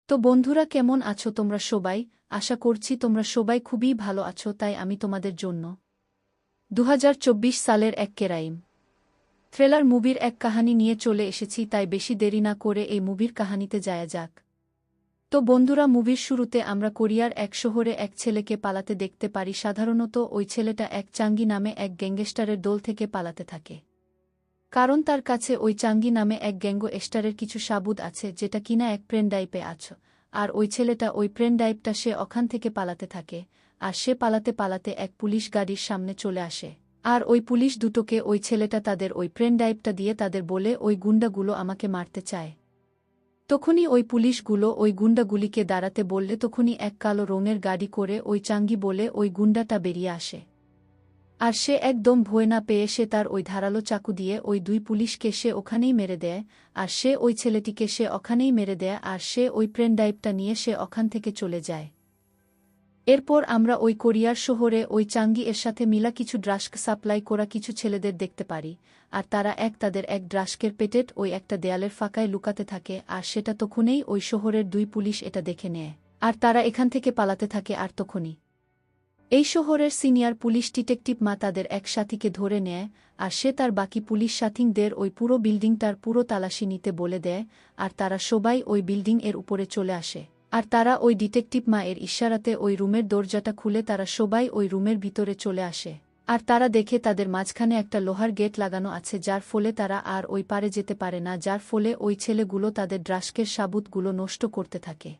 তো বন্ধুরা, কেমন আছো তোমরা সবাই? আশা করছি তোমরা সবাই খুবই ভালো আছো। তাই আমি তোমাদের জন্য 2024 সালের এক ক্রাইম থ্রিলার মুভির এক কাহিনী নিয়ে চলে এসেছি। তাই বেশি দেরি না করে এই মুভির কাহিনীতে যাওয়া যাক। তো বন্ধুরা, মুভির শুরুতে আমরা কোরিয়ার এক শহরে এক ছেলেকে পালাতে দেখতে পারি। সাধারণত ওই ছেলেটা এক চাঙ্গি নামে এক গ্যাংস্টারের দল থেকে পালাতে থাকে, কারণ তার কাছে ওই চাঙ্গি নামে এক গ্যাংস্টারের কিছু সাবুদ আছে, যেটা কিনা এক পেনড্রাইভে আছে। আর ওই ছেলেটা ওই পেনড্রাইভটা সে ওখান থেকে পালাতে থাকে। আর সে পালাতে পালাতে এক পুলিশ গাড়ির সামনে চলে আসে। আর ওই পুলিশ দুটোকে ওই ছেলেটা তাদের ওই পেনড্রাইভটা দিয়ে তাদের বলে, ওই গুন্ডাগুলো আমাকে মারতে চায়। তখনই ওই পুলিশগুলো ওই গুন্ডাগুলিকে দাঁড়াতে বললে তখনই এক কালো রঙের গাড়ি করে ওই চাঙ্গি বলে ওই গুন্ডাটা বেরিয়ে আসে। আর সে একদম ভয় না পেয়ে সে তার ওই ধারালো চাকু দিয়ে ওই দুই পুলিশকে সে ওখানেই মেরে দেয়। আর সে ওই ছেলেটিকে সে ওখানেই মেরে দেয়। আর সে ওই পেনড্রাইভটা নিয়ে সে ওখান থেকে চলে যায়। এরপর আমরা ওই কোরিয়ার শহরে ওই চাঙ্গি এর সাথে মিলা কিছু ড্রাস্ক সাপ্লাই করা কিছু ছেলেদের দেখতে পারি। আর তারা তাদের এক ড্রাস্কের পেটেট ওই একটা দেয়ালের ফাঁকায় লুকাতে থাকে। আর সেটা তখনই ওই শহরের দুই পুলিশ এটা দেখে নেয়। আর তারা এখান থেকে পালাতে থাকে। আর তখনই এই শহরের সিনিয়র পুলিশ ডিটেকটিভ মা তাদের এক সাথীকে ধরে নেয়। আর সে তার বাকি পুলিশ সাথীদের ওই পুরো বিল্ডিংটার পুরো তালাশি নিতে বলে দেয়। আর তারা সবাই ওই বিল্ডিং এর উপরে চলে আসে। আর তারা ওই ডিটেকটিভ মা এর ইশারাতে ওই রুমের দরজাটা খুলে তারা সবাই ওই রুমের ভিতরে চলে আসে। আর তারা দেখে তাদের মাঝখানে একটা লোহার গেট লাগানো আছে, যার ফলে তারা আর ওই পারে যেতে পারে না, যার ফলে ওই ছেলেগুলো তাদের ড্রাস্কের সাবুতগুলো নষ্ট করতে থাকে।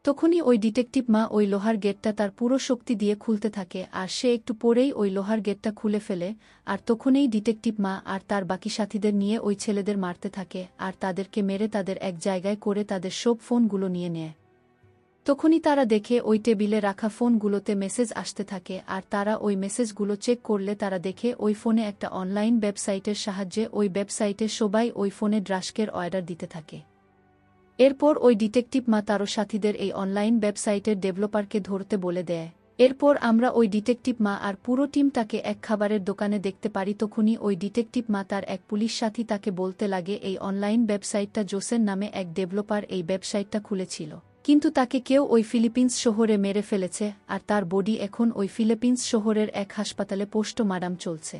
তখনই ওই ডিটেকটিভ মা ওই লোহার গেটটা তার পুরো শক্তি দিয়ে খুলতে থাকে। আর সে একটু পরেই ওই লোহার গেটটা খুলে ফেলে। আর তখনই ডিটেকটিভ মা আর তার বাকি সাথীদের নিয়ে ওই ছেলেদের মারতে থাকে। আর তাদেরকে মেরে তাদের এক জায়গায় করে তাদের সব ফোনগুলো নিয়ে নেয়। তখনই তারা দেখে ওই টেবিলে রাখা ফোনগুলোতে মেসেজ আসতে থাকে। আর তারা ওই মেসেজগুলো চেক করলে তারা দেখে ওই ফোনে একটা অনলাইন ওয়েবসাইটের সাহায্যে ওই ওয়েবসাইটে সবাই ওই ফোনে ড্রাস্কের অর্ডার দিতে থাকে। এরপর ওই ডিটেকটিভ মা তারও সাথীদের এই অনলাইন ওয়েবসাইটের ডেভেলপারকে ধরতে বলে দেয়। এরপর আমরা ওই ডিটেকটিভ মা আর পুরো টিমটাকে এক খাবারের দোকানে দেখতে পারি। তখনই ওই ডিটেকটিভ মা তার এক পুলিশ সাথী তাকে বলতে লাগে, এই অনলাইন ওয়েবসাইটটা জোসেন নামে এক ডেভেলপার এই ওয়েবসাইটটা খুলেছিল, কিন্তু তাকে কেউ ওই ফিলিপিন্স শহরে মেরে ফেলেছে। আর তার বডি এখন ওই ফিলিপিন্স শহরের এক হাসপাতালে পোস্টমর্টম চলছে।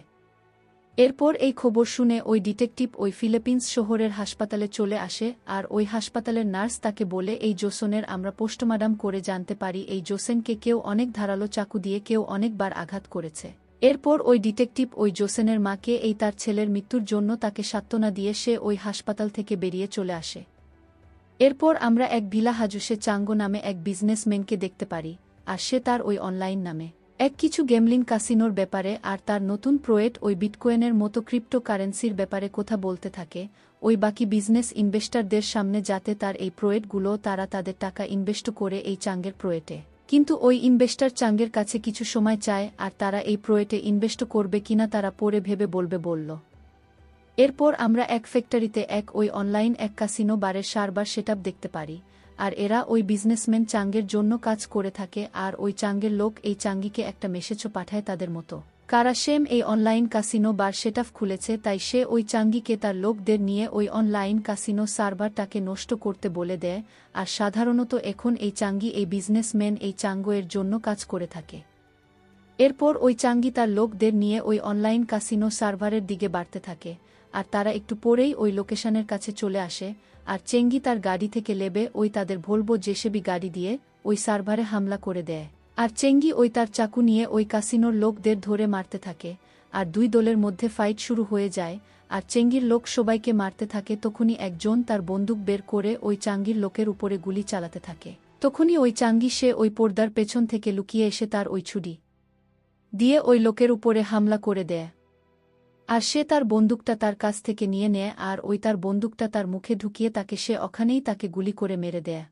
এরপর এই খবর শুনে ওই ডিটেকটিভ ওই ফিলিপিন্স শহরের হাসপাতালে চলে আসে। আর ওই হাসপাতালের নার্স তাকে বলে, এই জোসেনের আমরা পোস্টমর্টম করে জানতে পারি এই জোসেনকে কেউ অনেক ধারালো চাকু দিয়ে কেউ অনেকবার আঘাত করেছে। এরপর ওই ডিটেকটিভ ওই জোসেনের মাকে এই তার ছেলের মৃত্যুর জন্য তাকে সান্ত্বনা দিয়ে সে ওই হাসপাতাল থেকে বেরিয়ে চলে আসে। এরপর আমরা এক ভিলা হাজুসে চাঙ্গো নামে এক বিজনেসম্যানকে দেখতে পারি। আর সে তার ওই অনলাইন নামে এক কিছু গেমলিং কাসিনোর ব্যাপারে আর তার নতুন প্রোয়েট ওই বিটকয়েনের মতো ক্রিপ্টোকারেন্সির ব্যাপারে কথা বলতে থাকে ওই বাকি বিজনেস ইনভেস্টরদের সামনে, যাতে তার এই প্রোয়েটগুলো তারা তাদের টাকা ইনভেস্ট করে এই চাঙ্গের প্রোয়েটে। কিন্তু ওই ইনভেস্টর চাঙ্গের কাছে কিছু সময় চায়। আর তারা এই প্রোয়েটে ইনভেস্ট করবে কিনা তারা পরে ভেবে বলবে বলল। এরপর আমরা এক ফ্যাক্টরিতে ওই অনলাইন এক কাসিনো বারের সার্ভার সেটআপ দেখতে পারি। আর এরা ওই বিজনেসম্যান চাঙ্গের জন্য কাজ করে থাকে। আর ওই চাঙ্গের লোক এই চাঙ্গিকে একটা মেসেজও পাঠায় তাদের মতো, কারা সেম এই অনলাইন কাসিনো বার সেটআপ খুলেছে, তাই সে ওই চাঙ্গিকে তার লোকদের নিয়ে ওই অনলাইন কাসিনো সার্ভারটাকে নষ্ট করতে বলে দেয়। আর সাধারণত এখন এই চাঙ্গি এই বিজনেসম্যান এই চাঙ্গো এর জন্য কাজ করে থাকে। এরপর ওই চাঙ্গি তার লোকদের নিয়ে ওই অনলাইন কাসিনো সার্ভারের দিকে বাড়তে থাকে। আর তারা একটু পরেই ওই লোকেশনের কাছে চলে আসে। আর চেঙ্গি তার গাড়ি থেকে লেবে ওই তাদের ভলভো জেসিবি গাড়ি দিয়ে ওই সার্ভারে হামলা করে দেয়। আর চেঙ্গি ওই তার চাকু নিয়ে ওই কাসিনোর লোকদের ধরে মারতে থাকে। আর দুই দলের মধ্যে ফাইট শুরু হয়ে যায়। আর চেঙ্গির লোক সবাইকে মারতে থাকে। তখনই একজন তার বন্দুক বের করে ওই চাঙ্গির লোকের উপরে গুলি চালাতে থাকে। তখনই ওই চাঙ্গি সে ওই পর্দার পেছন থেকে লুকিয়ে এসে তার ওই ছুরি দিয়ে ওই লোকের উপরে হামলা করে দেয়। আর সে তার বন্দুকটা তার কাছ থেকে নিয়ে নেয়। আর ওই তার বন্দুকটা তার মুখে ঢুকিয়ে সে ওখানেই তাকে গুলি করে মেরে দেয়।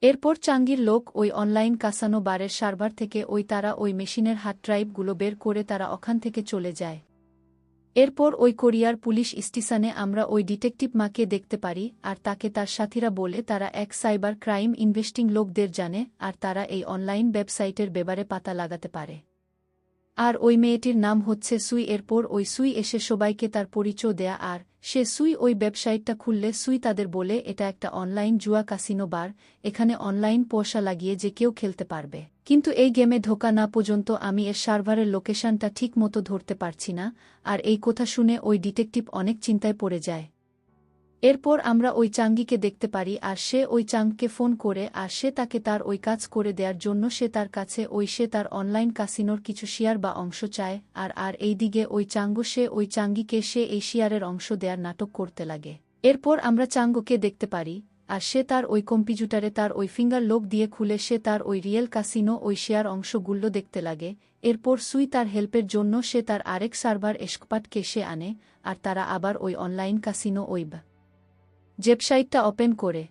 এরপর চাঙ্গির লোক ওই অনলাইন কাসানো বারের সার্ভার থেকে তারা ওই মেশিনের হার্ড ড্রাইভগুলো বের করে তারা ওখান থেকে চলে যায়। এরপর ওই কোরিয়ার পুলিশ স্টেশনে আমরা ওই ডিটেকটিভ মাকে দেখতে পারি। আর তাকে তার সাথীরা বলে তারা এক সাইবার ক্রাইম ইনভেস্টিং লোকদের জানে। আর তারা এই অনলাইন ওয়েবসাইটের ব্যাপারে পাতা লাগাতে পারে। আর ওই মেয়েটির নাম হচ্ছে সুই। এরপর ওই সুই এসে সবাইকে তার পরিচয় দেয়া। আর সে সুই ওই ওয়েবসাইটটা খুললে সুই তাদের বলে এটা একটা অনলাইন জুয়া কাসিনো বার, এখানে অনলাইন পয়সা লাগিয়ে যে কেউ খেলতে পারবে। কিন্তু এই গেমে ঢোকা না পর্যন্ত আমি এর সার্ভারের লোকেশনটা ঠিক মতো ধরতে পারছি না। আর এই কথা শুনে ওই ডিটেকটিভ অনেক চিন্তায় পড়ে যায়। এরপর আমরা ওই চাঙ্গিকে দেখতে পারি আর সে ওই চাঙ্গকে ফোন করে আর সে তাকে তার ওই কাজ করে দেওয়ার জন্য সে তার কাছে সে তার অনলাইন কাসিনোর কিছু শেয়ার বা অংশ চায়। আর এই দিকে ওই চাঙ্গো সে ওই চাঙ্গিকে সে এই শেয়ারের অংশ দেওয়ার নাটক করতে লাগে। এরপর আমরা চাঙ্গোকে দেখতে পারি আর সে তার ওই কম্পিউটারে তার ওই ফিঙ্গার লক দিয়ে খুলে সে তার ওই রিয়েল কাসিনো ওই শেয়ার অংশগুলো দেখতে লাগে। এরপর সুই তার হেল্পের জন্য সে তার আরেক সার্ভার এস্কপাটকে সে আনে আর তারা আবার ওই অনলাইন কাসিনো ওয়েবসাইটটা ওপেন করে।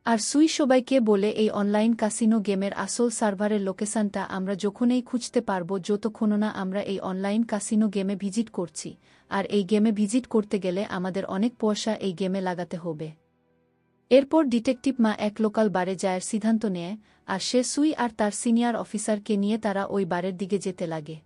আর সুই সবাইকে বলে এই অনলাইন কাসিনো গেমের আসল সার্ভারের লোকেশনটা আমরা যখনই খুঁজতে পারব যতক্ষণ না আমরা এই অনলাইন কাসিনো গেমে ভিজিট করছি। আর এই গেমে ভিজিট করতে গেলে আমাদের অনেক পয়সা এই গেমে লাগাতে হবে। এরপর ডিটেকটিভ মা এক লোকাল বারে যাওয়ার সিদ্ধান্ত নেয় আর সে সুই আর তার সিনিয়র অফিসারকে নিয়ে তারা ওই বারের দিকে যেতে লাগে।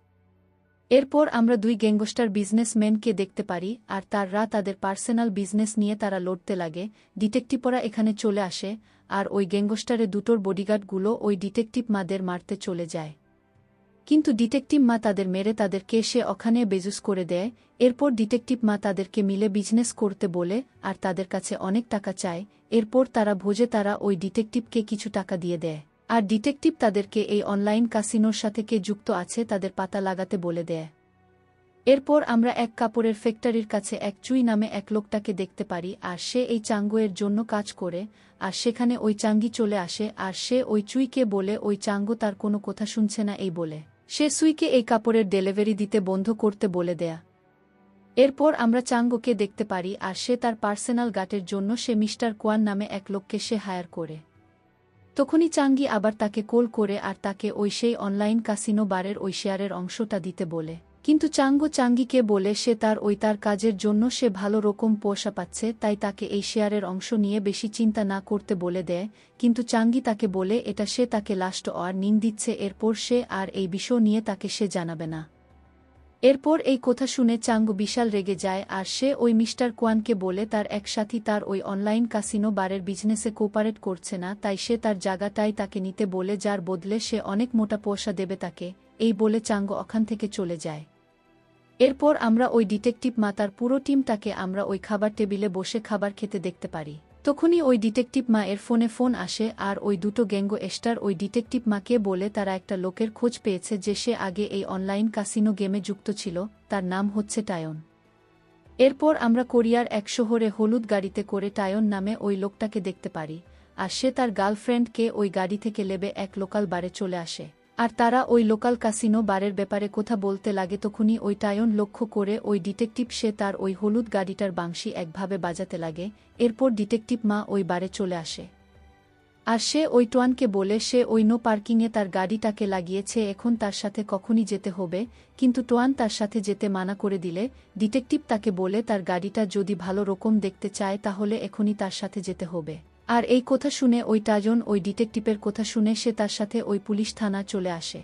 এরপর আমরা দুই গ্যাংস্টার বিজনেসম্যানকে দেখতে পারি আর তারা তাদের পার্সোনাল বিজনেস নিয়ে তারা লড়তে লাগে। ডিটেকটিভরা এখানে চলে আসে আর ওই গ্যাংস্টারে দুটোর বডিগার্ডগুলো ওই ডিটেকটিভ মাদের মারতে চলে যায়। কিন্তু ডিটেকটিভ মা তাদের মেরে তাদেরকে সে ওখানে বেজুস করে দেয়। এরপর ডিটেকটিভ মা তাদেরকে মিলে বিজনেস করতে বলে আর তাদের কাছে অনেক টাকা চায়। এরপর তারা ভোজে তারা ওই ডিটেকটিভকে কিছু টাকা দিয়ে দেয় আর ডিটেকটিভ তাদেরকে এই অনলাইন কাসিনোর সাথে কে যুক্ত আছে তাদের পাতা লাগাতে বলে দেয়। এরপর আমরা এক কাপড়ের ফ্যাক্টরির কাছে এক চুই নামে এক লোকটাকে দেখতে পারি আর সে এই চাঙ্গোয়ের জন্য কাজ করে। আর সেখানে ওই চাঙ্গি চলে আসে আর সে ওই চুইকে বলে ওই চাঙ্গো তার কোনো কথা শুনছে না এই বলে সে সুইকে এই কাপড়ের ডেলিভারি দিতে বন্ধ করতে বলে দেয়া। এরপর আমরা চাঙ্গোকে দেখতে পারি আর সে তার পার্সোনাল গার্ডের জন্য সে মিস্টার কোয়ান নামে এক লোককে সে হায়ার করে। তখনই চাঙ্গি আবার তাকে কল করে আর তাকে সেই অনলাইন কাসিনো বারের ওই শেয়ারের অংশটা দিতে বলে। কিন্তু চাঙ্গো চাঙ্গিকে বলে সে তার কাজের জন্য সে ভালো রকম পয়সা পাচ্ছে তাই তাকে এই শেয়ারের অংশ নিয়ে বেশি চিন্তা না করতে বলে দেয়। কিন্তু চাঙ্গি তাকে বলে এটা সে তাকে লাস্ট ওয়ার্নিং দিচ্ছে, এরপর সে আর এই বিষয় নিয়ে তাকে সে জানাবে না। এরপর এই কথা শুনে চাঙ্গো বিশাল রেগে যায় আর সে ওই মিস্টার কোয়ানকে বলে তার এক সাথী তার ওই অনলাইন কাসিনো বারের বিজনেসে কোঅপারেট করছে না তাই সে তার জায়গাটাই তাকে নিতে বলে যার বদলে সে অনেক মোটা পয়সা দেবে তাকে। এই বলে চাঙ্গো ওখান থেকে চলে যায়। এরপর আমরা ওই ডিটেকটিভ মাতার পুরো টিমটাকে আমরা ওই খাবার টেবিলে বসে খাবার খেতে দেখতে পারি। তখনই ওই ডিটেকটিভ মা এর ফোন আসে আর ওই দুটো গ্যাংস্টার ওই ডিটেকটিভ মাকে বলে তারা একটা লোকের খোঁজ পেয়েছে যে সে আগে এই অনলাইন কাসিনো গেমে যুক্ত ছিল, তার নাম হচ্ছে টায়ন। এরপর আমরা কোরিয়ার এক শহরে হলুদ গাড়িতে করে টায়ন নামে ওই লোকটাকে দেখতে পারি আর সে তার গার্লফ্রেন্ডকে ওই গাড়ি থেকে লেবে এক লোকাল বারে চলে আসে আর তারা ওই লোকাল কাসিনো বারের ব্যাপারে কথা বলতে লাগে। তখনই ওই টায়ন লক্ষ্য করে ওই ডিটেকটিভ সে তার ওই হলুদ গাড়িটার বাংশি একভাবে বাজাতে লাগে। এরপর ডিটেকটিভ মা ওই বারে চলে আসে আর সে ওই টোয়ানকে বলে সে ওই নো পার্কিংয়ে তার গাড়িটাকে লাগিয়েছে, এখন তার সাথে কখনই যেতে হবে। কিন্তু টোয়ান তার সাথে যেতে মানা করে দিলে ডিটেকটিভ তাকে বলে তার গাড়িটা যদি ভালো রকম দেখতে চায় তাহলে এখনই তার সাথে যেতে হবে। আর এই কথা শুনে ওই টাজন ওই ডিটেকটিভের কথা শুনে সে তার সাথে ওই পুলিশ থানা চলে আসে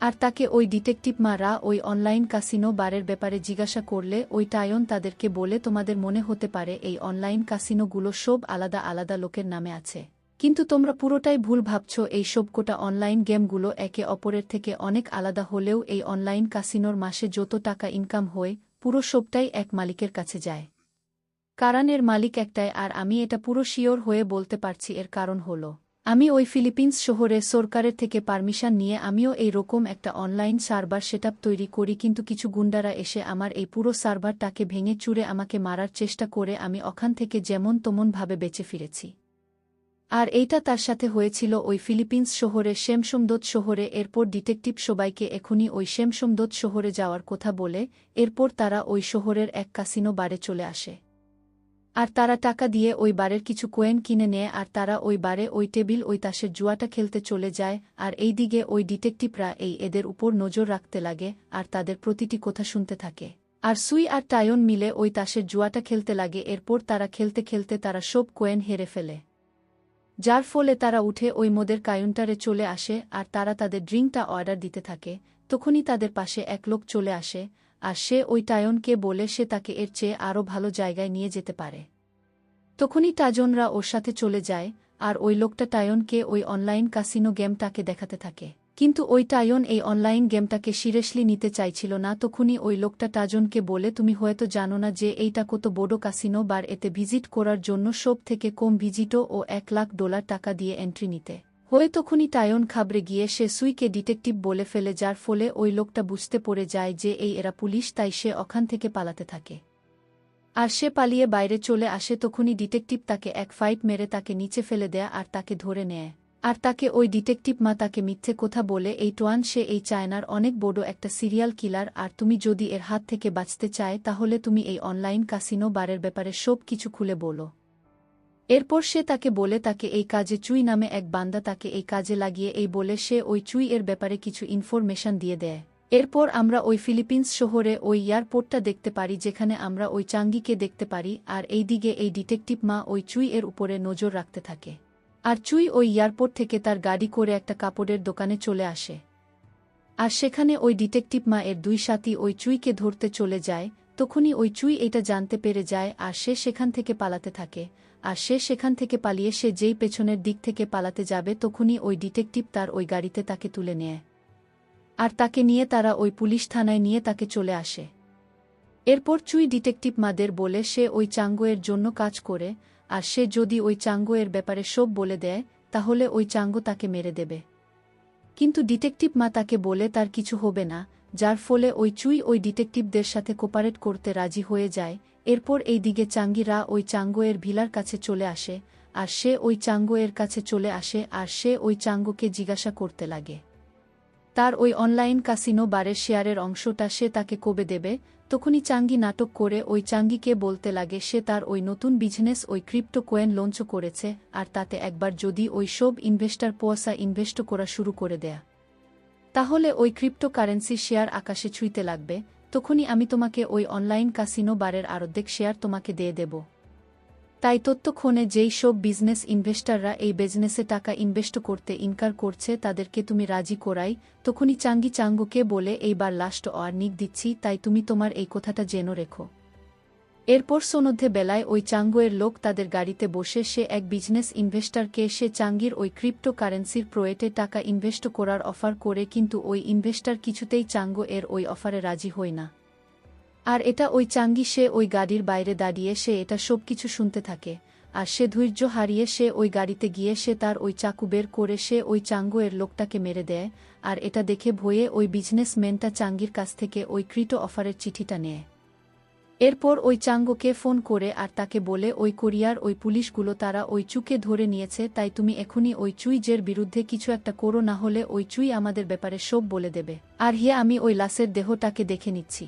আর তাকে ওই ডিটেকটিভ মারা ওই অনলাইন কাসিনো বারের ব্যাপারে জিজ্ঞাসা করলে ওই টায়ন তাদেরকে বলে তোমাদের মনে হতে পারে এই অনলাইন কাসিনোগুলো সব আলাদা আলাদা লোকের নামে আছে, কিন্তু তোমরা পুরোটাই ভুল ভাবছ। এই সবকটা অনলাইন গেমগুলো একে অপরের থেকে অনেক আলাদা হলেও এই অনলাইন কাসিনোর মাসে যত টাকা ইনকাম হয় পুরো সবটাই এক মালিকের কাছে যায়। কারণ এর মালিক একটাই আর আমি এটা পুরো শিওর হয়ে বলতে পারছি। এর কারণ হলো আমি ওই ফিলিপিন্স শহরে সরকারের থেকে পারমিশন নিয়ে আমিও এই রকম একটা অনলাইন সার্ভার সেটআপ তৈরি করি, কিন্তু কিছু গুন্ডারা এসে আমার এই পুরো সার্ভারটাকে ভেঙে চুরে আমাকে মারার চেষ্টা করে আমি ওখান থেকে যেমন তেমন ভাবে বেঁচে ফিরেছি। আর এইটা তার সাথে হয়েছিল ওই ফিলিপিন্স শহরের শেমসোমদোত শহরে। এরপর ডিটেকটিভ সবাইকে এখনই ওই শেমসোমদোত শহরে যাওয়ার কথা বলে। এরপর তারা ওই শহরের এক কাসিনো বারে চলে আসে আর তারা টাকা দিয়ে ওই বারের কিছু কয়েন কিনে নেয় আর তারা ওই বারে ওই টেবিল ওই তাসের জুয়াটা খেলতে চলে যায়। আর এই দিকে ওই ডিটেকটিভরা এদের উপর নজর রাখতে লাগে আর তাদের প্রতিটি কথা শুনতে থাকে। আর সুই আর টায়ন মিলে ওই তাসের জুয়াটা খেলতে লাগে। এরপর তারা খেলতে খেলতে তারা সব কয়েন হেরে ফেলে, যার ফলে তারা উঠে ওই মদের কাউন্টারে চলে আসে আর তারা তাদের ড্রিঙ্কটা অর্ডার দিতে থাকে। তখনই তাদের পাশে এক লোক চলে আসে আর সে ওই টায়নকে বলে সে তাকে এর চেয়ে আরও ভালো জায়গায় নিয়ে যেতে পারে। তখনই টাজনরা ওর সাথে চলে যায়, আর ওই লোকটা টায়নকে ওই অনলাইন কাসিনো গেমটাকে দেখাতে থাকে। কিন্তু ওই টায়ন এই অনলাইন গেমটাকে সিরিয়াসলি নিতে চাইছিল না। তখনই ওই লোকটা টাজনকে বলে, তুমি হয়তো জানো না যে এইটা কত বড় কাসিনো বার, এতে ভিজিট করার জন্য সব থেকে কম ভিজিটও ও $1,00,000 টাকা দিয়ে এন্ট্রি নিতে হয়ে। তখনই টায়ন ঘাবড়ে গিয়ে সে সুইকে ডিটেকটিভ বলে ফেলে, যার ফলে ওই লোকটা বুঝতে পড়ে যায় যে এরা পুলিশ, তাই সে ওখান থেকে পালাতে থাকে। আর সে পালিয়ে বাইরে চলে আসে। তখনই ডিটেকটিভ তাকে এক ফাইট মেরে তাকে নিচে ফেলে দেয় আর তাকে ধরে নেয়। আর তাকে ওই ডিটেকটিভ মা তাকে মিথ্যে কথা বলে, এই টোয়ান সে এই চায়নার অনেক বড় একটা সিরিয়াল কিলার, আর তুমি যদি এর হাত থেকে বাঁচতে চায় তাহলে তুমি এই অনলাইন কাসিনো বারের ব্যাপারে সব কিছু খুলে বলো। এরপর সে তাকে বলে তাকে এই কাজে চুই নামে এক বান্দা তাকে এই কাজে লাগিয়ে এই বলে সে ওই চুই এর ব্যাপারে কিছু ইনফরমেশন দিয়ে দেয়। এরপর আমরা ওই ফিলিপিন্স শহরে ওই এয়ারপোর্টটা দেখতে পারি, যেখানে আমরা ওই চাঙ্গিকে দেখতে পারি। আর এই দিকে এই ডিটেকটিভ মা ওই চুই এর উপরে নজর রাখতে থাকে। আর চুই ওই এয়ারপোর্ট থেকে তার গাড়ি করে একটা কাপড়ের দোকানে চলে আসে। আর সেখানে ওই ডিটেকটিভ মা এর দুই সাথী ওই চুইকে ধরতে চলে যায়। তখনই ওই চুই এটা জানতে পেরে যায় আর সে সেখান থেকে পালাতে থাকে। আর সে সেখান থেকে পালিয়ে সে যেই পেছনের দিক থেকে পালাতে যাবে, তখনই ওই ডিটেকটিভ তার ওই গাড়িতে তাকে তুলে নেয়। আর তাকে নিয়ে তারা ওই পুলিশ থানায় নিয়ে তাকে চলে আসে। এরপর চুই ডিটেকটিভ মাদের বলে সে ওই চাঙ্গোয়ের জন্য কাজ করে, আর সে যদি ওই চাঙ্গোয়ের ব্যাপারে সব বলে দেয় তাহলে ওই চাঙ্গো তাকে মেরে দেবে। কিন্তু ডিটেকটিভ মা তাকে বলে তার কিছু হবে না, যার ফলে ওই চুই ওই ডিটেকটিভদের সাথে কোপারেট করতে রাজি হয়ে যায়। এরপর এই দিকে চাঙ্গিরা ওই চাঙ্গোয়ের ভিলার কাছে চলে আসে, আর সে ওই চাঙ্গোয়ের কাছে চলে আসে আর সে ওই চাঙ্গোকে জিজ্ঞাসা করতে লাগে তার ওই অনলাইন কাসিনো বারের শেয়ারের অংশটা সে তাকে কবে দেবে। তখনই চাঙ্গি নাটক করে ওই চাঙ্গিকে বলতে লাগে সে তার ওই নতুন বিজনেস ওই ক্রিপ্টো কয়েন লঞ্চ করেছে, আর তাতে একবার যদি ওই সব ইনভেস্টার পয়সা ইনভেস্ট করা শুরু করে দেয়া তাহলে ওই ক্রিপ্টো কারেন্সির শেয়ার আকাশে ছুঁইতে লাগবে। তখনই আমি তোমাকে ওই অনলাইন কাসিনো বারের অর্ধেক শেয়ার তোমাকে দিয়ে দেব। তাই ততক্ষণে যেই সব বিজনেস ইনভেস্টাররা এই বিজনেসে টাকা ইনভেস্ট করতে ইনকার করছে তাদেরকে তুমি রাজি করাই। তখনই চাঙ্গি চাঙ্গোকে বলে, এইবার লাস্ট ওয়ার্নিং দিচ্ছি, তাই তুমি তোমার এই কথাটা জেনে রেখো। এরপর সন্ধ্যে বেলায় ওই চাঙ্গোয়ের লোক তাদের গাড়িতে বসে সে এক বিজনেস ইনভেস্টারকে সে চাঙ্গির ওই ক্রিপ্টো কারেন্সির প্রয়েটে টাকা ইনভেস্ট করার অফার করে, কিন্তু ওই ইনভেস্টার কিছুতেই চাঙ্গো এর ওই অফারে রাজি হয় না। আর এটা ওই চাঙ্গি সে ওই গাড়ির বাইরে দাঁড়িয়ে সে এটা সব কিছু শুনতে থাকে। আর সে ধৈর্য হারিয়ে সে ওই গাড়িতে গিয়ে সে তার ওই চাকু বের করে সে ওই চাঙ্গো এর লোকটাকে মেরে দেয়। আর এটা দেখে ভয়ে ওই বিজনেসম্যানটা চাঙ্গির কাছ থেকে ওই ক্রিপ্টো অফারের চিঠিটা নেয়। এরপর ওই চাঙ্গোকে ফোন করে আর তাকে বলে ওই কোরিয়ার ওই পুলিশগুলো তারা ওই চুকে ধরে নিয়েছে, তাই তুমি এখনই ওই চুইজের বিরুদ্ধে কিছু একটা করো, না হলে ওই চুই আমাদের ব্যাপারে সব বলে দেবে। আর হিয়া আমি ওই লাশের দেহটাকে দেখে নিচ্ছি।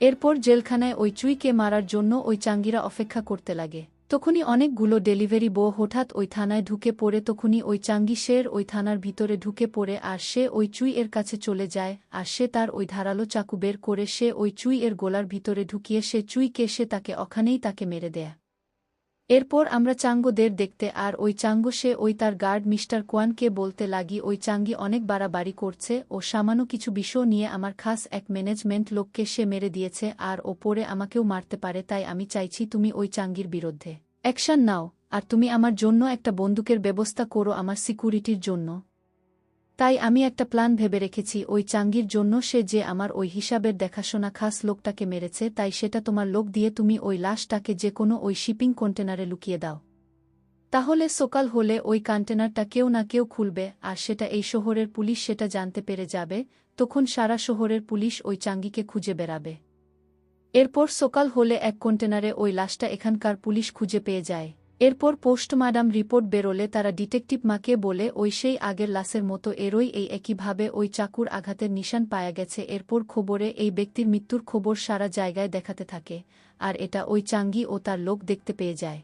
এরপর জেলখানায় ওই চুইকে মারার জন্য ওই চাঙ্গিরা অপেক্ষা করতে লাগে। তখনই অনেকগুলো ডেলিভারি বয় হঠাৎ ওই থানায় ঢুকে পড়ে। তখনই ওই চাঙ্গি শের ওই থানার ভিতরে ঢুকে পড়ে আর সে ওই চুই এর কাছে চলে যায়। আর সে তার ওই ধারালো চাকু বের করে সে ওই চুই এর গলার ভিতরে ঢুকিয়ে সে চুইকে সে তাকে ওখানেই তাকে মেরে দেয়। এরপর আমরা চাঙ্গোদের দেখতে আর ওই চাঙ্গো সে ওই তার গার্ড মিস্টার কোয়ানকে বলতে লাগি ওই চাঙ্গি অনেক বাড়াবাড়ি করছে, ও সামান্য কিছু বিষয় নিয়ে আমার খাস এক ম্যানেজমেন্ট লোককে সে মেরে দিয়েছে আর ও পরে আমাকেও মারতে পারে, তাই আমি চাইছি তুমি ওই চাঙ্গির বিরুদ্ধে অ্যাকশন নাও, আর তুমি আমার জন্য একটা বন্দুকের ব্যবস্থা করো আমার সিকিউরিটির জন্য। তাই আমি একটা প্ল্যান ভেবে রেখেছি ওই চাঙ্গির জন্য, সে যে আমার ওই হিসাবের দেখাশোনা খাস লোকটাকে মেরেছে, তাই সেটা তোমার লোক দিয়ে তুমি ওই লাশটাকে যে কোনো ওই শিপিং কন্টেনারে লুকিয়ে দাও। তাহলে সকাল হলে ওই কন্টেনারটা কেউ না কেউ খুলবে আর সেটা এই শহরের পুলিশ সেটা জানতে পেরে যাবে। তখন সারা শহরের পুলিশ ওই চাঙ্গিকে খুঁজে বেড়াবে। এরপর সকাল হলে এক কন্টেনারে ওই লাশটা এখানকার পুলিশ খুঁজে পেয়ে যায়। এরপর পোস্টমার্টম রিপোর্ট বেরোলে তারা ডিটেকটিভ মাকে বলে ওই সেই আগের লাশের মতো এরই এই একইভাবে ওই চাকুর আঘাতের নিশান পাওয়া গেছে। এরপর খবরে এই ব্যক্তির মৃত্যুর খবর সারা জায়গায় দেখাতে থাকে, আর এটা ওই চাঙ্গি ও তার লোক দেখতে পেয়ে যায়।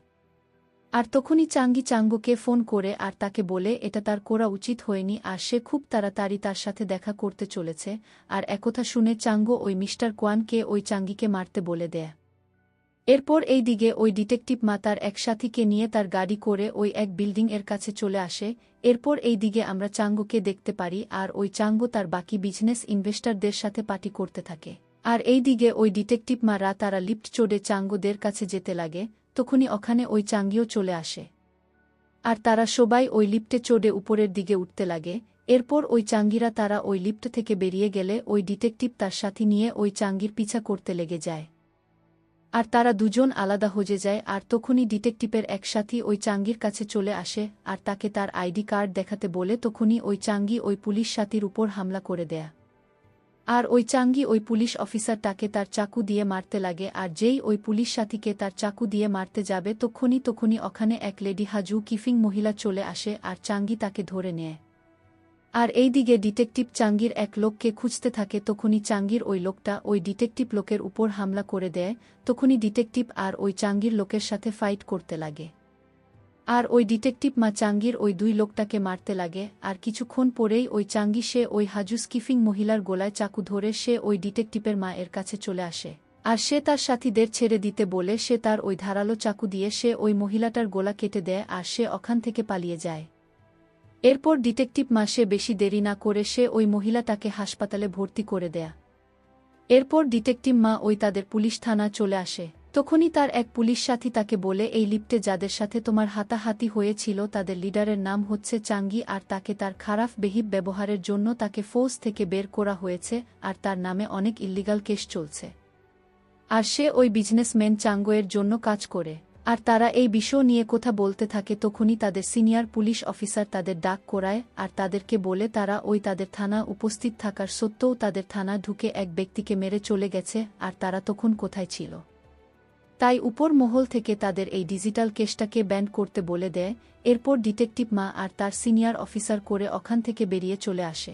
আর তখনই চাঙ্গি চাঙ্গোকে ফোন করে আর তাকে বলে এটা তার করা উচিত হয়নি আর সে খুব তাড়াতাড়ি তার সাথে দেখা করতে চলেছে। আর একথা শুনে চাঙ্গো ওই মিস্টার কোয়ানকে ওই চাঙ্গিকে মারতে বলে দেয়। এরপর এই দিকে ওই ডিটেকটিভ মা তার এক সাথীকে নিয়ে তার গাড়ি করে ওই এক বিল্ডিং এর কাছে চলে আসে। এরপর এই দিকে আমরা চাঙ্গোকে দেখতে পারি আর ওই চাঙ্গো তার বাকি বিজনেস ইনভেস্টরদের সাথে পার্টি করতে থাকে। আর এই দিকে ওই ডিটেকটিভ মারা তারা লিফট চড়ে চাঙ্গোদের কাছে যেতে লাগে, তখনই ওখানে ওই চাঙ্গিও চলে আসে। আর তারা সবাই ওই লিফটে চড়ে উপরের দিকে উঠতে লাগে। এরপর ওই চাঙ্গিরা তারা ওই লিফট থেকে বেরিয়ে গেলে ওই ডিটেকটিভ তার সাথী নিয়ে ওই চাঙ্গির পিছা করতে লেগে যায়। আর তারা দুজন আলাদা হয়ে যায়। আর তখনই ডিটেকটিভের এক সাথী ওই চাঙ্গির কাছে চলে আসে আর তাকে তার আইডি কার্ড দেখাতে বলে, তখনই ওই চাঙ্গি ওই পুলিশ সাথীর উপর হামলা করে দেয়। আর ওই চাঙ্গি ওই পুলিশ অফিসারটাকে তার চাকু দিয়ে মারতে লাগে। আর যেই ওই পুলিশ সাথীকে তার চাকু দিয়ে মারতে যাবে তখনই ওখানে এক লেডি হাজু কিফিং মহিলা চলে আসে আর চাঙ্গি তাকে ধরে নেয়। আর এই দিকে ডিটেকটিভ চাঙ্গির এক লোককে খুঁজতে থাকে। তখনই চাঙ্গির ওই লোকটা ওই ডিটেকটিভ লোকের উপর হামলা করে দেয়। তখনই ডিটেকটিভ আর ওই চাঙ্গির লোকের সাথে ফাইট করতে লাগে। আর ওই ডিটেকটিভ মা চাঙ্গির ওই দুই লোকটাকে মারতে লাগে। আর কিছুক্ষণ পরেই ওই চাঙ্গি সে ওই হাজু স্কিফিং মহিলার গলায় চাকু ধরে সে ওই ডিটেকটিভের মা এর কাছে চলে আসে। আর সে তার সাথীদের ছেড়ে দিতে বলে সে তার ওই ধারালো চাকু দিয়ে সে ওই মহিলাটার গলা কেটে দেয় আর সে ওখান থেকে পালিয়ে যায়। এরপর ডিটেকটিভ মা সে বেশি দেরি না করে সে ওই মহিলাটাকে হাসপাতালে ভর্তি করে দেয়। এরপর ডিটেকটিভ মা ওই তাদের পুলিশ থানা চলে আসে। তখনই তার এক পুলিশ সাথী তাকে বলে, এই লিফটে যাদের সাথে তোমার হাতাহাতি হয়েছিল তাদের লিডারের নাম হচ্ছে চাঙ্গি আর তাকে তার খারাপ বেহিব ব্যবহারের জন্য তাকে ফৌজ থেকে বের করা হয়েছে আর তার নামে অনেক ইল্লিগাল কেস চলছে। আর সে ওই বিজনেসম্যান চাঙ্গোয়ের জন্য কাজ করে। আর তারা এই বিষয় নিয়ে কথা বলতে থাকে। তখনই তাদের সিনিয়র পুলিশ অফিসার তাদের ডাক করায় আর তাদেরকে বলে তারা ওই তাদের থানা উপস্থিত থাকার সত্ত্বেও তাদের থানা ঢুকে এক ব্যক্তিকে মেরে চলে গেছে আর তারা তখন কোথায় ছিল। তাই উপর মহল থেকে তাদের এই ডিজিটাল কেসটাকে ব্যান করতে বলে দেয়। এরপর ডিটেকটিভ মা আর তার সিনিয়র অফিসার করে ওখান থেকে বেরিয়ে চলে আসে।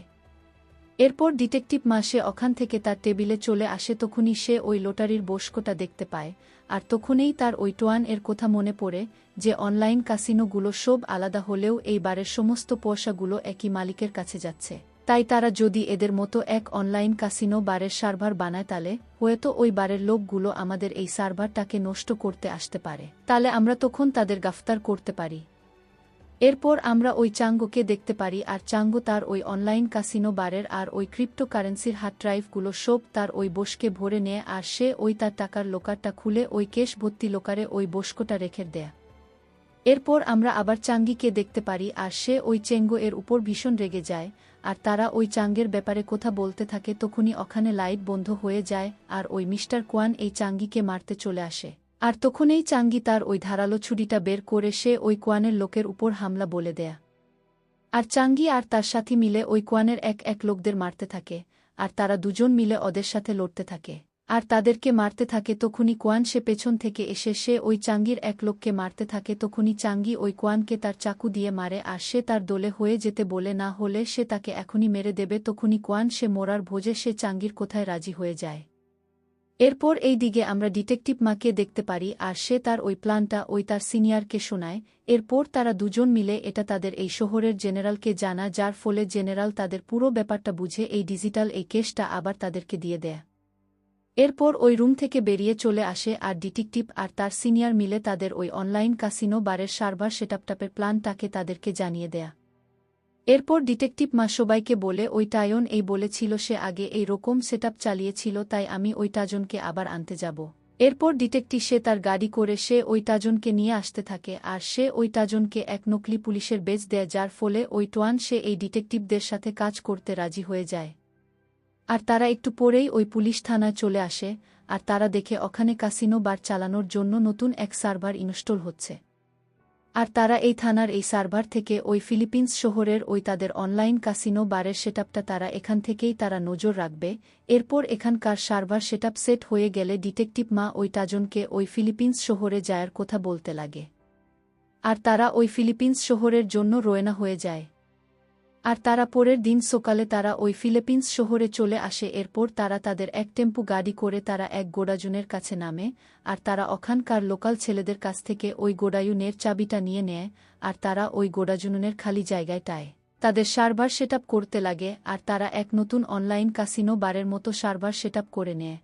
এরপর ডিটেকটিভ মা সে ওখান থেকে তার টেবিলে চলে আসে। তখনই সে ওই লটারির বস্কটা দেখতে পায়। আর তখনই তার ওই টোয়ান এর কথা মনে পড়ে যে অনলাইন কাসিনোগুলো সব আলাদা হলেও এই বারের সমস্ত পয়সাগুলো একই মালিকের কাছে যাচ্ছে। তাই তারা যদি এদের মতো এক অনলাইন কাসিনো বারের সার্ভার বানায় তাহলে হয়তো ওই বারের লোকগুলো আমাদের এই সার্ভারটাকে নষ্ট করতে আসতে পারে। তাহলে আমরা তখন তাদের গ্রেফতার করতে পারি। এরপর আমরা ওই চাঙ্গোকে দেখতে পারি আর চাঙ্গো তার ওই অনলাইন কাসিনো বারের আর ওই ক্রিপ্টোকারেন্সির হার্ড ড্রাইভগুলো সব তার ওই বস্কে ভরে নেয় আর সে ওই তার টাকার লোকারটা খুলে ওই কেশ ভর্তি লোকারে ওই বস্কটা রেখে দেয়। এরপর আমরা আবার চাঙ্গিকে দেখতে পারি আর সে ওই চেঙ্গো এর উপর ভীষণ রেগে যায় আর তারা ওই চাঙ্গের ব্যাপারে কথা বলতে থাকে। তখনই ওখানে লাইট বন্ধ হয়ে যায় আর ওই মিস্টার কোয়ান এই চাঙ্গিকে মারতে চলে আসে। আর তখনই চাঙ্গি তার ওই ধারালো ছুরিটা বের করে সে ওই কোয়ানের লোকের উপর হামলা বলে দেয়। আর চাঙ্গি আর তার সাথী মিলে ওই কোয়ানের এক লোকদের মারতে থাকে আর তারা দুজন মিলে ওদের সাথে লড়তে থাকে আর তাদেরকে মারতে থাকে। তখনই কোয়ান সে পেছন থেকে এসে সে ওই চাঙ্গির এক লোককে মারতে থাকে। তখনই চাঙ্গি ওই কোয়ানকে তার চাকু দিয়ে মারে আর সে তার দলে হয়ে যেতে বলে, না হলে সে তাকে এখনই মেরে দেবে। তখনই কোয়ান সে মরার ভোজে সে চাঙ্গির কোথায় রাজি হয়ে যায়। এরপর এই দিকে আমরা ডিটেকটিভ মাকে দেখতে পারি আর সে তার ওই প্ল্যানটা ওই তার সিনিয়রকে শোনায়। এরপর তারা দুজন মিলে এটা তাদের এই শহরের জেনারেলকে জানা, যার ফলে জেনারেল তাদের পুরো ব্যাপারটা বুঝে এই ডিজিটাল এই কেসটা আবার তাদেরকে দিয়ে দেয়। এরপর ওই রুম থেকে বেরিয়ে চলে আসে আর ডিটেকটিভ আর তার সিনিয়র মিলে তাদের ওই অনলাইন কাসিনো বারের সার্ভার সেটআপটাপের প্ল্যানটাকে তাদেরকে জানিয়ে দেয়া। এরপর ডিটেকটিভ মা সবাইকে বলে, ওই টায়ন এই বলেছিল সে আগে এই রকম সেটআপ চালিয়েছিল, তাই আমি ওই টাজনকে আবার আনতে যাব। এরপর ডিটেকটিভ সে তার গাড়ি করে সে ওই টাজনকে নিয়ে আসতে থাকে আর সে ওই টাজনকে এক নকলি পুলিশের বেচ দেয়, যার ফলে ওই টোয়ান সে এই ডিটেকটিভদের সাথে কাজ করতে রাজি হয়ে যায়। আর তারা একটু পরেই ওই পুলিশ থানায় চলে আসে আর তারা দেখে ওখানে কাসিনো বার চালানোর জন্য নতুন এক সার্ভার ইনস্টল হচ্ছে। আর তারা এই থানার এই সার্ভার থেকে ওই ফিলিপিন্স শহরের ওই তাদের অনলাইন কাসিনো বারের সেটআপটা তারা এখান থেকেই তারা নজর রাখবে। এরপর এখানকার সার্ভার সেটআপ সেট হয়ে গেলে ডিটেকটিভ মা ওই টাজনকে ওই ফিলিপিন্স শহরে যাওয়ার কথা বলতে লাগে। আর তারা ওই ফিলিপিন্স শহরের জন্য রওনা হয়ে যায়। আর তারা পরের দিন সকালে তারা ওই ফিলিপিন্স শহরে চলে আসে। এরপর তারা তাদের এক টেম্পু গাড়ি করে তারা এক গোডাউনের কাছে নামে আর তারা ওখানকার লোকাল ছেলেদের কাছ থেকে ওই গোডাউনের চাবিটা নিয়ে নেয় আর তারা ওই গোডাউনের খালি জায়গাটায় তাদের সার্ভার সেটআপ করতে লাগে আর তারা এক নতুন অনলাইন কাসিনো বারের মতো সার্ভার সেটআপ করে নেয়।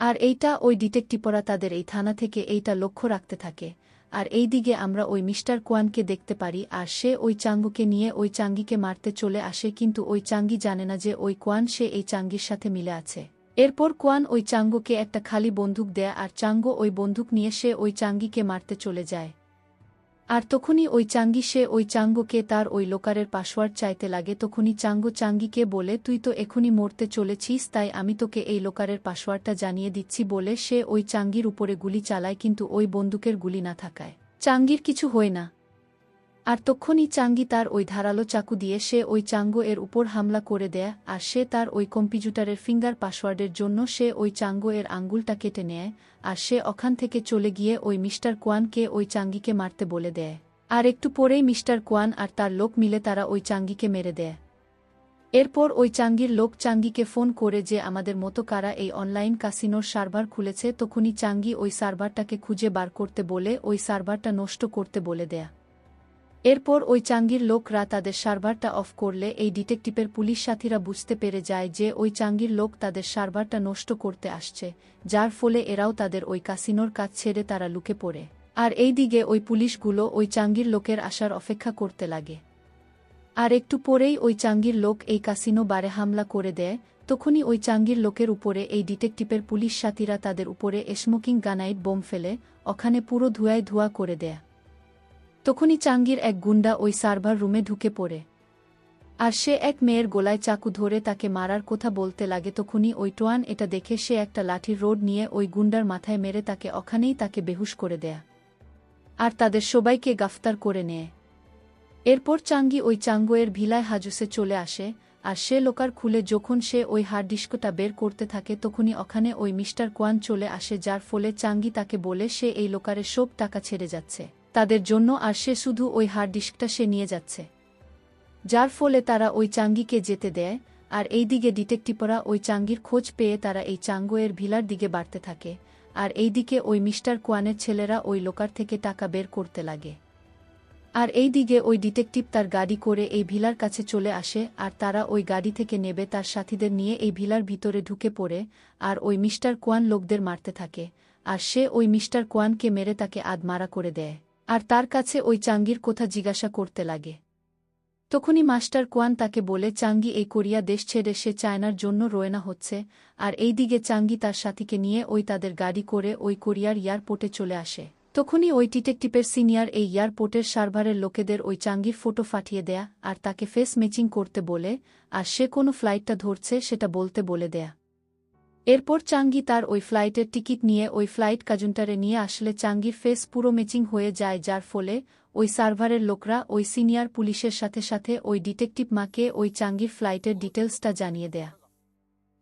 আর এইটা ওই ডিটেকটিভরা তাদের এই থানা থেকে এইটা লক্ষ্য রাখতে থাকে। আর এই দিকে আমরা ওই মিস্টার কোয়ানকে দেখতে পারি আর সে ওই চাঙ্গুকে নিয়ে ওই চাঙ্গিকে মারতে চলে আসে, কিন্তু ওই চাঙ্গি জানে না যে ওই কোয়ান সে এই চাঙ্গির সাথে মিলে আছে। এরপর কোয়ান ওই চাঙ্গোকে একটা খালি বন্দুক দেয় আর চাঙ্গো ওই বন্দুক নিয়ে সে ওই চাঙ্গিকে মারতে চলে যায়। আর তখনই ওই চাঙ্গি সে ওই চাঙ্গোকে তার ওই লোকারের পাসওয়ার্ড চাইতে লাগে। তখনই চাঙ্গো চাঙ্গিকে বলে, তুই তো এখনই মরতে চলেছিস, তাই আমি তোকে এই লোকারের পাসওয়ার্ডটা জানিয়ে দিচ্ছি বলে সে ওই চাঙ্গির উপরে গুলি চালায়, কিন্তু ওই বন্দুকের গুলি না থাকায় চাঙ্গির কিছু হয় না। আর তখনই চাঙ্গি তার ওই ধারালো চাকু দিয়ে সে ওই চাঙ্গো এর উপর হামলা করে দেয়, আর সে তার ওই কম্পিউটারের ফিঙ্গার পাসওয়ার্ডের জন্য সে ওই চাঙ্গো এর আঙ্গুলটা কেটে নেয়। আর সে ওখান থেকে চলে গিয়ে ওই মিস্টার কোয়ানকে ওই চাঙ্গিকে মারতে বলে দেয়। আর একটু পরেই মিস্টার কোয়ান আর তার লোক মিলে তারা ওই চাঙ্গিকে মেরে দেয়। এরপর ওই চাঙ্গির লোক চাঙ্গিকে ফোন করে যে আমাদের মতো কারা এই অনলাইন কাসিনোর সার্ভার খুলেছে। তখনই চাঙ্গি ওই সার্ভারটাকে খুঁজে বার করতে বলে ওই সার্ভারটা নষ্ট করতে বলে দেয়। এরপর ওই চাঙ্গির লোকরা তাদের সার্ভারটা অফ করলে এই ডিটেকটিভের পুলিশ সাথীরা বুঝতে পেরে যায় যে ওই চাঙ্গির লোক তাদের সার্ভারটা নষ্ট করতে আসছে, যার ফলে এরাও তাদের ওই কাসিনোর কাজ ছেড়ে তারা লুকে পড়ে। আর এই দিকে ওই পুলিশগুলো ওই চাঙ্গির লোকের আসার অপেক্ষা করতে লাগে। আর একটু পরেই ওই চাঙ্গির লোক এই কাসিনো বারে হামলা করে দেয়। তখনই ওই চাঙ্গির লোকের উপরে এই ডিটেকটিভের পুলিশ সাথীরা তাদের উপরে স্মোকিং গ্রেনেড বোম ফেলে ওখানে পুরো ধোঁয়ায় ধোঁয়া করে দেয়। তখনই চাঙ্গির এক গুন্ডা ওই সার্ভার রুমে ঢুকে পড়ে আর সে এক মেয়ের গলায় চাকু ধরে তাকে মারার কথা বলতে লাগে। তখনই ওই টোয়ান এটা দেখে সে একটা লাঠির রড নিয়ে ওই গুন্ডার মাথায় মেরে তাকে ওখানেই তাকে বেহুশ করে দেয় আর তাদের সবাইকে গ্রেফতার করে নেয়। এরপর চাঙ্গি ওই চাঙ্গোয়ের ভিলায় হাজুসে চলে আসে আর সে লোকার খুলে যখন সে ওই হার্ড ডিস্কটা বের করতে থাকে তখনই ওখানে ওই মিস্টার কোয়ান চলে আসে, যার ফলে চাঙ্গি তাকে বলে সে এই লোকারের সব টাকা ছেড়ে যাচ্ছে তাদের জন্য, আর সে শুধু ওই হার্ড ডিস্কটা সে নিয়ে যাচ্ছে, যার ফলে তারা ওই চাঙ্গিকে যেতে দেয়। আর এইদিকে ডিটেকটিভরা ওই চাঙ্গির খোঁজ পেয়ে তারা এই চাঙ্গোয়ের ভিলার দিকে বাড়তে থাকে। আর এইদিকে ওই মিস্টার কোয়ানের ছেলেরা ওই লোকার থেকে টাকা বের করতে লাগে। আর এইদিকে ওই ডিটেকটিভ তার গাড়ি করে এই ভিলার কাছে চলে আসে আর তারা ওই গাড়ি থেকে নেবে তার সাথীদের নিয়ে এই ভিলার ভিতরে ঢুকে পড়ে আর ওই মিস্টার কোয়ান লোকদের মারতে থাকে। আর সে ওই মিস্টার কোয়ানকে মেরে তাকে আধমারা করে দেয় আর তার কাছে ওই চাঙ্গির কথা জিজ্ঞাসা করতে লাগে। তখনই মাস্টার কোয়ান তাকে বলে চাঙ্গি এই কোরিয়া দেশ ছেড়ে সে চায়নার জন্য রওনা হচ্ছে। আর এইদিকে চাঙ্গি তার সাথীকে নিয়ে ওই তাদের গাড়ি করে ওই কোরিয়ার এয়ারপোর্টে চলে আসে। তখনই ওই ডিটেকটিভের সিনিয়র এই এয়ারপোর্টের সার্ভারের লোকেদের ওই চাঙ্গির ফটো পাঠিয়ে দেয়া আর তাকে ফেস ম্যাচিং করতে বলে আর সে কোনো ফ্লাইটটা ধরছে সেটা বলতে বলে দেয়া। এরপর চাঙ্গি তার ওই ফ্লাইটের টিকিট নিয়ে ওই ফ্লাইট কাজুন্টারে নিয়ে আসলে চাঙ্গির ফেস পুরো ম্যাচিং হয়ে যায়, যার ফলে ওই সার্ভারের লোকরা ওই সিনিয়র পুলিশের সাথে সাথে ওই ডিটেকটিভ মাকে ওই চাঙ্গির ফ্লাইটের ডিটেলসটা জানিয়ে দেয়া।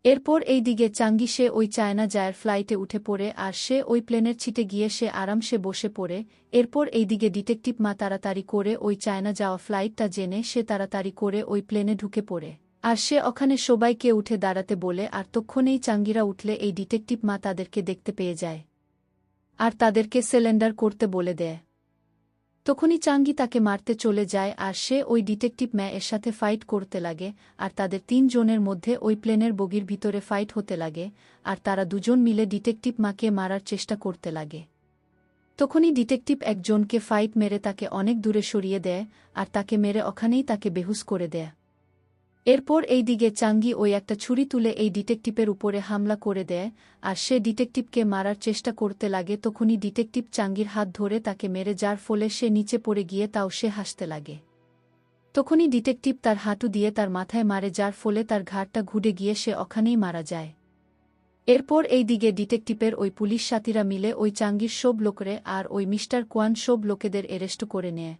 এরপর এই দিকে চাঙ্গি সে ওই চায়না যায়ের ফ্লাইটে উঠে পড়ে আর সে ওই প্লেনের ছিটে গিয়ে সে আরামসে বসে পড়ে। এরপর এই দিকে ডিটেকটিভ মা তাড়াতাড়ি করে ওই চায়না যাওয়া ফ্লাইটটা জেনে সে তাড়াতাড়ি করে ওই প্লেনে ঢুকে পড়ে আর সে ওখানে সবাইকে উঠে দাঁড়াতে বলে। আর তক্ষণেই চাঙ্গিরা উঠলে এই ডিটেকটিভ মা তাদেরকে দেখতে পেয়ে যায় আর তাদেরকে সারেন্ডার করতে বলে দেয়। তখনই চাঙ্গি তাকে মারতে চলে যায় আর সে ওই ডিটেকটিভ ম্যা এর সাথে ফাইট করতে লাগে আর তাদের 3 জনের মধ্যে ওই প্লেনের বগির ভিতরে ফাইট হতে লাগে আর তারা দুজন মিলে ডিটেকটিভ মাকে মারার চেষ্টা করতে লাগে। তখনই ডিটেকটিভ একজনকে ফাইট মেরে তাকে অনেক দূরে সরিয়ে দেয় আর তাকে মেরে ওখানেই তাকে বেহুশ করে দেয়। এরপর এই দিকে চাঙ্গি ওই একটা ছুরি তুলে এই ডিটেকটিভের উপরে হামলা করে দেয় আর সে ডিটেকটিভকে মারার চেষ্টা করতে লাগে। তখনই ডিটেকটিভ চাঙ্গির হাত ধরে তাকে মেরে, যার ফলে সে নিচে পড়ে গিয়ে তাও সে হাসতে লাগে। তখনই ডিটেকটিভ তার হাঁটু দিয়ে তার মাথায় মারে, যার ফলে তার ঘাড়টা ঘুরে গিয়ে সে ওখানেই মারা যায়। এরপর এই দিকে ডিটেকটিভের ওই পুলিশ সাথীরা মিলে ওই চাঙ্গির সব লোকরে আর ওই মিস্টার কোয়ান সব লোকেদের অ্যারেস্ট করে নেয়।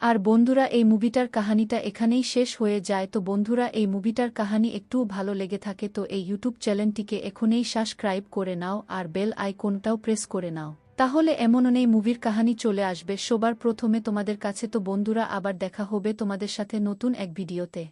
আর বন্ধুরা, এই মুভিটার কাহিনীটা এখানেই শেষ হয়ে যায়। তো বন্ধুরা, এই মুভিটার কাহিনী একটুও ভালো লেগে থাকে তো এই ইউটিউব চ্যানেলটিকে এখনই সাবস্ক্রাইব করে নাও আর বেল আইকনটাও প্রেস করে নাও, তাহলে এমন অনেক মুভির কাহিনী চলে আসবে সবার প্রথমে তোমাদের কাছে। তো বন্ধুরা, আবার দেখা হবে তোমাদের সাথে নতুন এক ভিডিওতে।